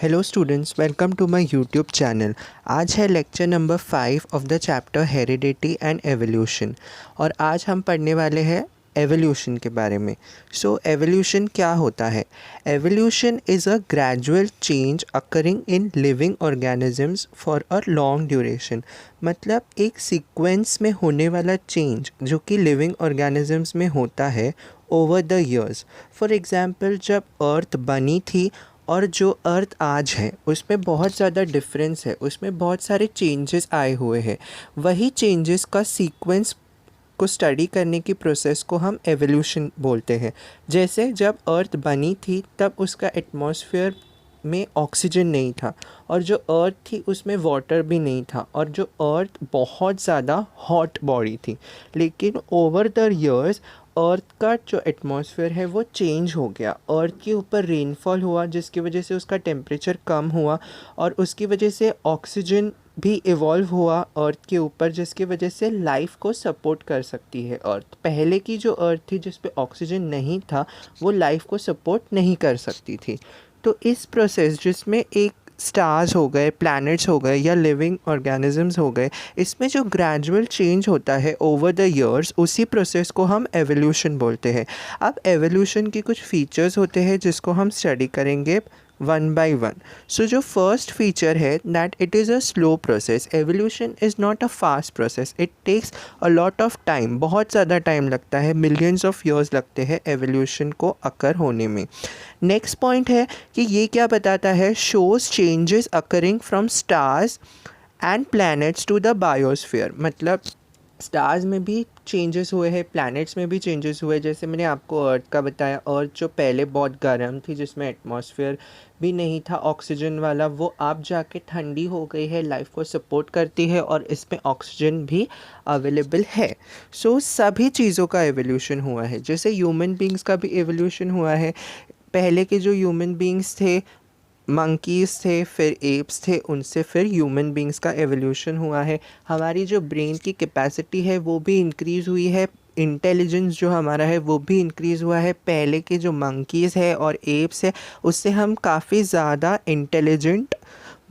Hello students, welcome to my YouTube channel. आज है lecture number 5 of the chapter heredity and evolution और आज हम पढ़ने वाले हैं एवोल्यूशन के बारे में। सो एवोल्यूशन क्या होता है? Evolution is a gradual change occurring in living organisms for a long duration. मतलब एक सीक्वेंस में होने वाला चेंज जो कि लिविंग ऑर्गेनिजम्स में होता है over the years. For example, जब अर्थ बनी थी और जो अर्थ आज है उसमें बहुत ज़्यादा डिफरेंस है, उसमें बहुत सारे चेंजेस आए हुए हैं। वही चेंजेस का सीक्वेंस को स्टडी करने की प्रोसेस को हम एवोल्यूशन बोलते हैं। जैसे जब अर्थ बनी थी तब उसका एटमॉस्फेयर में ऑक्सीजन नहीं था और जो अर्थ थी उसमें वाटर भी नहीं था और जो अर्थ बहुत ज़्यादा हॉट बॉडी थी। लेकिन ओवर द ईयर्स अर्थ का जो एटमॉस्फेयर है वो चेंज हो गया। अर्थ के ऊपर रेनफॉल हुआ जिसकी वजह से उसका टेम्परेचर कम हुआ और उसकी वजह से ऑक्सीजन भी इवॉल्व हुआ अर्थ के ऊपर, जिसकी वजह से लाइफ को सपोर्ट कर सकती है अर्थ। पहले की जो अर्थ थी जिस पे ऑक्सीजन नहीं था वो लाइफ को सपोर्ट नहीं कर सकती थी। तो इस प्रोसेस जिसमें एक स्टार्स हो गए, प्लैनेट्स हो गए या लिविंग ऑर्गेनिजम्स हो गए, इसमें जो ग्रेजुअल चेंज होता है ओवर द ईयर्स, उसी प्रोसेस को हम एवोल्यूशन बोलते हैं। अब एवोल्यूशन की कुछ फीचर्स होते हैं जिसको हम स्टडी करेंगे वन बाय वन। सो जो फर्स्ट फीचर है that it is a slow process. Evolution is not a fast process, it takes a lot of time. बहुत ज़्यादा टाइम लगता है, मिलियंस ऑफ ईयर्स लगते हैं एवोल्यूशन को अकर होने में। नेक्स्ट पॉइंट है कि ये क्या बताता है, shows changes occurring from stars and planets to the biosphere. मतलब स्टार्स में भी चेंजेस हुए हैं, प्लैनेट्स में भी चेंजेस हुए। जैसे मैंने आपको अर्थ का बताया, अर्थ जो पहले बहुत गर्म थी जिसमें एटमॉस्फेयर भी नहीं था ऑक्सीजन वाला, वो अब जाके ठंडी हो गई है, लाइफ को सपोर्ट करती है और इसमें ऑक्सीजन भी अवेलेबल है। सो सभी चीज़ों का एवोल्यूशन हुआ है। जैसे ह्यूमन बींग्स का भी एवोल्यूशन हुआ है। पहले के जो ह्यूमन बींग्स थे, मंकीज़ थे, फिर एप्स थे, उनसे फिर ह्यूमन बींग्स का एवोल्यूशन हुआ है। हमारी जो ब्रेन की कैपेसिटी है वो भी इंक्रीज़ हुई है, इंटेलिजेंस जो हमारा है वो भी इंक्रीज़ हुआ है। पहले के जो मंकीज़ है और एप्स है उससे हम काफ़ी ज़्यादा इंटेलिजेंट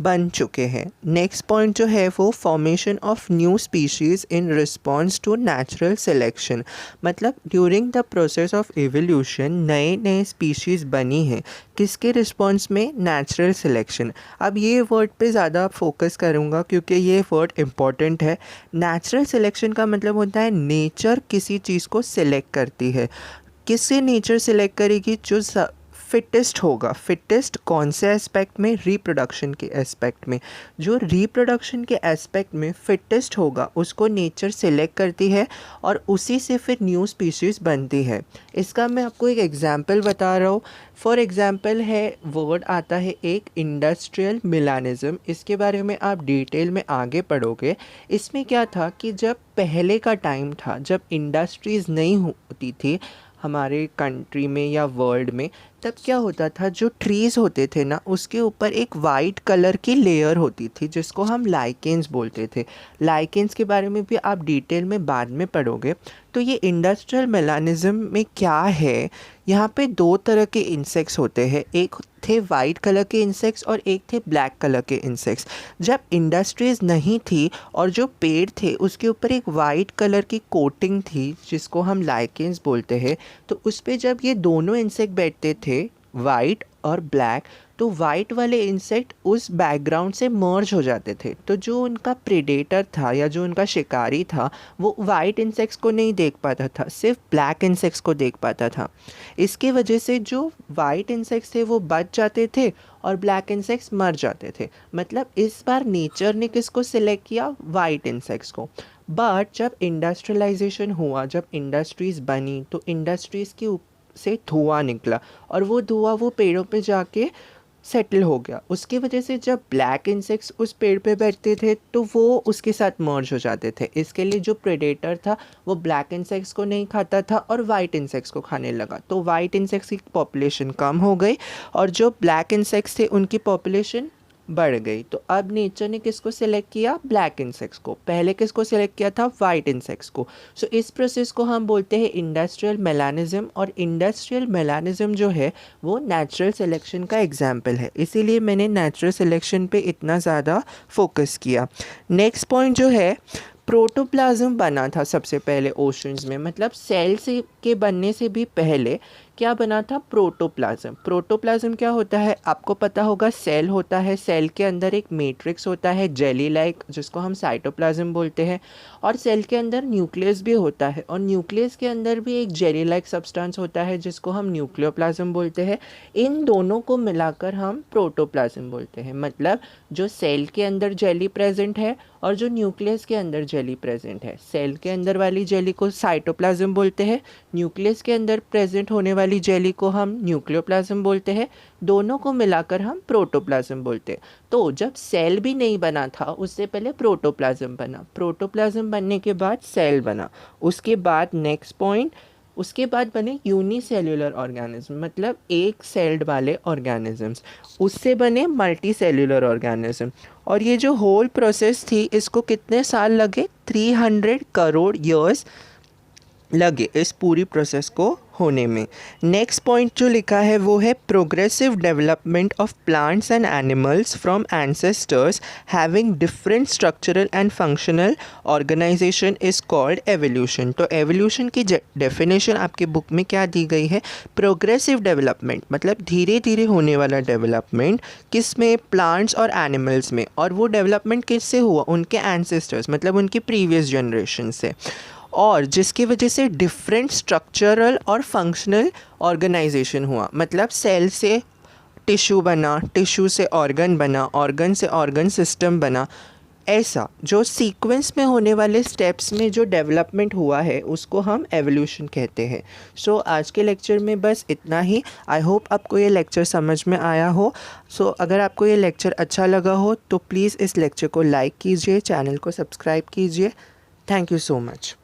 बन चुके हैं। नेक्स्ट पॉइंट जो है वो formation of new species in response to natural selection. मतलब during the process of evolution नए नए स्पीशीज़ बनी हैं। किसके रिस्पॉन्स में? Natural selection. अब ये वर्ड पे ज़्यादा फोकस करूँगा क्योंकि ये वर्ड इम्पॉर्टेंट है। नेचुरल सिलेक्शन का मतलब होता है नेचर किसी चीज़ को सिलेक्ट करती है। किससे नेचर सिलेक्ट करेगी? जो फिटेस्ट होगा। फिटेस्ट कौन से एस्पेक्ट में? रिप्रोडक्शन के एस्पेक्ट में। जो रिप्रोडक्शन के एस्पेक्ट में फिटेस्ट होगा उसको नेचर सिलेक्ट करती है और उसी से फिर न्यू स्पीशीज़ बनती है। इसका मैं आपको एक एग्जांपल बता रहा हूँ। फॉर एग्जांपल है, वर्ड आता है एक इंडस्ट्रियल मिलानिज़म। इसके बारे में आप डिटेल में आगे पढ़ोगे। इसमें क्या था कि जब पहले का टाइम था, जब इंडस्ट्रीज़ नहीं होती थी हमारे कंट्री में या वर्ल्ड में, तब क्या होता था, जो ट्रीज़ होते थे ना उसके ऊपर एक वाइट कलर की लेयर होती थी जिसको हम लाइकेंस बोलते थे। लाइकेंस के बारे में भी आप डिटेल में बाद में पढ़ोगे। तो ये इंडस्ट्रियल मेलानिज़म में क्या है, यहाँ पे दो तरह के इंसेक्ट्स होते हैं। एक थे वाइट कलर के इंसेक्ट्स और एक थे ब्लैक कलर के इंसेक्ट्स। जब इंडस्ट्रीज़ नहीं थी और जो पेड़ थे उसके ऊपर एक वाइट कलर की कोटिंग थी जिसको हम लाइकेंस बोलते हैं, तो उस पर जब ये दोनों इंसेक्ट बैठते थे, वाइट और ब्लैक, तो वाइट वाले इंसेक्ट उस बैकग्राउंड से मर्ज हो जाते थे। तो जो उनका प्रेडेटर था या जो उनका शिकारी था वो वाइट इंसेक्ट्स को नहीं देख पाता था, सिर्फ ब्लैक इंसेक्ट्स को देख पाता था। इसके वजह से जो वाइट इंसेक्ट्स थे वो बच जाते थे और ब्लैक इंसेक्ट्स मर जाते थे। मतलब इस बार नेचर ने किसको सिलेक्ट किया? वाइट इंसेक्ट्स को। बट जब इंडस्ट्रियलाइजेशन हुआ, जब इंडस्ट्रीज़ बनी, तो इंडस्ट्रीज़ के से धुआं निकला और वो धुआं वो पेड़ों पे जाके सेटल हो गया। उसकी वजह से जब ब्लैक इंसेक्ट्स उस पेड़ पे बैठते थे तो वो उसके साथ मर्ज हो जाते थे। इसके लिए जो प्रेडेटर था वो ब्लैक इंसेक्ट्स को नहीं खाता था और वाइट इंसेक्ट्स को खाने लगा। तो वाइट इंसेक्ट्स की पॉपुलेशन कम हो गई और जो ब्लैक इंसेक्ट्स थे उनकी पॉपुलेशन बढ़ गई। तो अब नेचर ने किसको सिलेक्ट किया? ब्लैक इंसेक्ट्स को। पहले किसको सिलेक्ट किया था? वाइट इंसेक्ट्स को। सो इस प्रोसेस को हम बोलते हैं इंडस्ट्रियल मेलानिज्म, और इंडस्ट्रियल मेलानिज्म जो है वो नेचुरल सिलेक्शन का एग्जाम्पल है, इसीलिए मैंने नेचुरल सिलेक्शन पे इतना ज़्यादा फोकस किया। नेक्स्ट पॉइंट जो है, प्रोटोप्लाज्म बना था सबसे पहले ओशंस में, मतलब सेल से के बनने से भी पहले क्या बना था? प्रोटोप्लाज्म। प्रोटोप्लाज्म क्या होता है? आपको पता होगा, सेल होता है, सेल के अंदर एक मैट्रिक्स होता है जेली लाइक, जिसको हम साइटोप्लाज्म बोलते हैं, और सेल के अंदर न्यूक्लियस भी होता है, और न्यूक्लियस के अंदर भी एक जेली लाइक सब्सटेंस होता है जिसको हम न्यूक्लियोप्लाज्म बोलते हैं। इन दोनों को मिलाकर हम प्रोटोप्लाज्म बोलते हैं। मतलब जो सेल के अंदर जेली प्रेजेंट है और जो न्यूक्लियस के अंदर जेली प्रेजेंट है, सेल के अंदर वाली जेली को साइटोप्लाज्म बोलते हैं, न्यूक्लियस के अंदर प्रेजेंट होने वाली जेली को हम न्यूक्लियोप्लाज्म बोलते हैं, दोनों को मिलाकर हम प्रोटोप्लाज्म बोलते हैं। तो जब सेल भी नहीं बना था उससे पहले प्रोटोप्लाज्म बना, प्रोटोप्लाज्म बनने के बाद सेल बना, उसके बाद नेक्स्ट पॉइंट, उसके बाद बने यूनिसेल्युलर ऑर्गेनिज्म, मतलब एक सेल्ड वाले ऑर्गेनिजम्स, उससे बने मल्टी सेल्युलर ऑर्गेनिज्म। और ये जो होल प्रोसेस थी इसको कितने साल लगे? 300 करोड़ ईयर्स लगे इस पूरी प्रोसेस को होने में। नेक्स्ट पॉइंट जो लिखा है वो है progressive development of plants and animals from ancestors having different structural and functional organisation is called evolution. तो एवोल्यूशन की डेफिनेशन आपके बुक में क्या दी गई है? प्रोग्रेसिव डेवलपमेंट, मतलब धीरे धीरे होने वाला डेवलपमेंट, किस में? प्लांट्स और एनिमल्स में। और वो डेवलपमेंट किससे हुआ? उनके एंसेस्टर्स, मतलब उनकी प्रीवियस जनरेशन से, और जिसकी वजह से डिफरेंट स्ट्रक्चरल और फंक्शनल ऑर्गेनाइजेशन हुआ। मतलब सेल से टिश्यू बना, टिश्यू से ऑर्गन बना, ऑर्गन से ऑर्गन सिस्टम बना। ऐसा जो सीक्वेंस में होने वाले स्टेप्स में जो डेवलपमेंट हुआ है उसको हम एवोल्यूशन कहते हैं। सो आज के लेक्चर में बस इतना ही। आई होप आपको ये लेक्चर समझ में आया हो। सो अगर आपको ये लेक्चर अच्छा लगा हो तो प्लीज़ इस लेक्चर को लाइक कीजिए, चैनल को सब्सक्राइब कीजिए। Thank you so much.